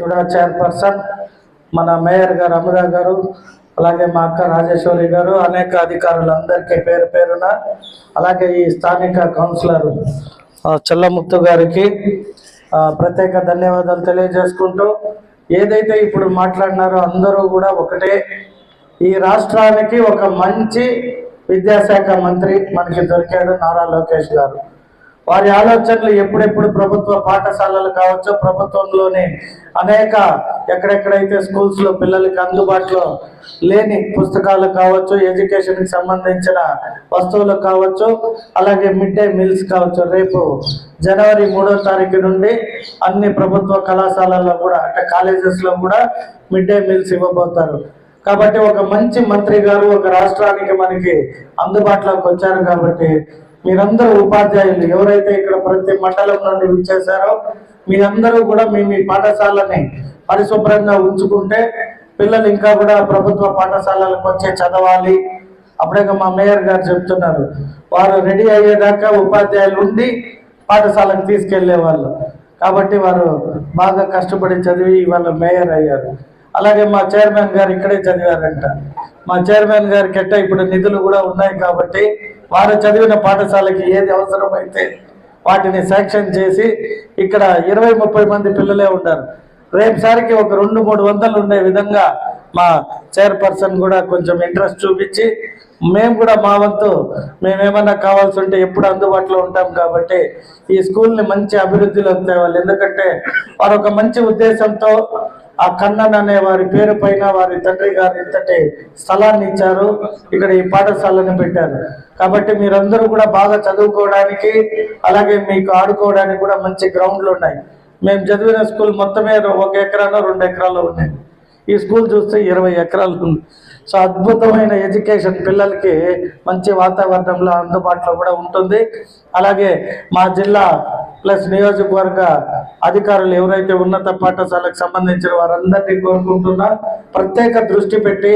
కూడా చైర్పర్సన్ మన మేయర్ గారు అమృత గారు, అలాగే మా అక్క రాజేశ్వరి గారు, అనేక అధికారులందరికీ పేరు పేరున, అలాగే ఈ స్థానిక కౌన్సిలర్ చెల్లముత్తు గారికి ప్రత్యేక ధన్యవాదాలు తెలియజేసుకుంటూ, ఏదైతే ఇప్పుడు మాట్లాడినారో అందరూ కూడా ఒకటే, ఈ రాష్ట్రానికి ఒక మంచి విద్యాశాఖ మంత్రి మనకి దొరికాడు నారా లోకేష్ గారు. వారి ఆలోచనలు ఎప్పుడెప్పుడు ప్రభుత్వ పాఠశాలలు కావచ్చు, ప్రభుత్వంలోని అనేక ఎక్కడెక్కడైతే స్కూల్స్లో పిల్లలకి అందుబాటులో లేని పుస్తకాలు కావచ్చు, ఎడ్యుకేషన్కి సంబంధించిన వస్తువులు కావచ్చు, అలాగే మిడ్ డే మీల్స్ కావచ్చు. రేపు జనవరి 3వ తారీఖు నుండి అన్ని ప్రభుత్వ కళాశాలల్లో కూడా, అంటే కాలేజెస్లో కూడా మిడ్ డే మీల్స్ ఇవ్వబోతారు. కాబట్టి ఒక మంచి మంత్రి గారు ఒక రాష్ట్రానికి మనకి అందుబాటులోకి వచ్చారు. కాబట్టి మీరందరూ ఉపాధ్యాయులు ఎవరైతే ఇక్కడ ప్రతి మండలం నుండి విచ్చేశారో మీరందరూ కూడా మీ పాఠశాలని పరిశుభ్రంగా ఉంచుకుంటే పిల్లలు ఇంకా కూడా ప్రభుత్వ పాఠశాలలకు వచ్చి చదవాలి. అప్పుడే మా మేయర్ గారు చెప్తున్నారు, వారు రెడీ అయ్యేదాకా ఉపాధ్యాయులు ఉండి పాఠశాలకు తీసుకెళ్లే వాళ్ళు. కాబట్టి వారు బాగా కష్టపడి చదివి ఇవాళ మేయర్ అయ్యారు. అలాగే మా చైర్మన్ గారు ఇక్కడే చదివారంట. మా చైర్మన్ గారికి ఇప్పుడు నిధులు కూడా ఉన్నాయి కాబట్టి వారు చదివిన పాఠశాలకి ఏది అవసరమైతే వాటిని శాంక్షన్ చేసి ఇక్కడ 20-30 మంది పిల్లలే ఉన్నారు. రేపుసారికి ఒక 200-300 ఉండే విధంగా మా చైర్పర్సన్ కూడా కొంచెం ఇంట్రెస్ట్ చూపించి, మేము కూడా మా వంతు మేమేమన్నా కావాల్సి ఉంటే ఎప్పుడు అందుబాటులో ఉంటాం. కాబట్టి ఈ స్కూల్ని మంచి అభివృద్ధిలోకి తేవాలి. ఎందుకంటే వారు ఒక మంచి ఉద్దేశంతో ఆ కన్నన్ అనే వారి పేరు పైన వారి తండ్రి గారు ఇంతటి స్థలాన్ని ఇచ్చారు, ఇక్కడ ఈ పాఠశాలను పెట్టారు. కాబట్టి మీరందరూ కూడా బాగా చదువుకోవడానికి, అలాగే మీకు ఆడుకోవడానికి కూడా మంచి గ్రౌండ్లు ఉన్నాయి. మేము చదివిన స్కూల్ మొత్తమే 1 ఎకరానో 2 ఎకరాలు ఉన్నాయి. ఈ స్కూల్ చూస్తే 20 ఎకరాలు ఉంది. సో అద్భుతమైన ఎడ్యుకేషన్ పిల్లలకి మంచి వాతావరణంలో అందుబాటులో కూడా ఉంటుంది. అలాగే మా జిల్లా ప్లస్ నియోజకవర్గ అధికారులు ఎవరైతే ఉన్నత పాఠశాలకు సంబంధించిన వారందరినీ కోరుకుంటున్నా, ప్రత్యేక దృష్టి పెట్టి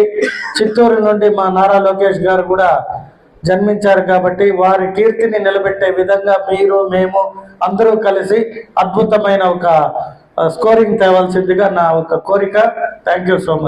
చిత్తూరు నుండి మా నారా లోకేష్ గారు కూడా జన్మించారు. కాబట్టి వారి కీర్తిని నిలబెట్టే విధంగా మీరు మేము అందరూ కలిసి అద్భుతమైన ఒక స్కోరింగ్ తేవాల్సిందిగా నా ఒక కోరిక. Thank you so much.